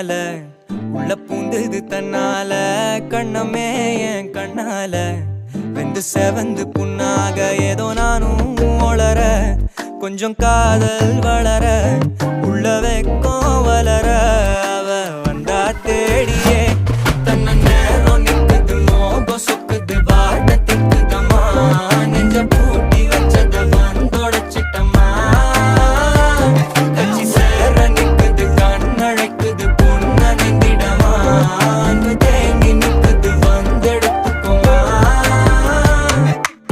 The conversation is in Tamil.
கண்ணால உள்ள பூந்தது தன்னால கண்ணமே என் கண்ணால வெந்து செவந்து புண்ணாக ஏதோ நானும் ஒளர கொஞ்சம் காதல் வளர உள்ள வெக்கம்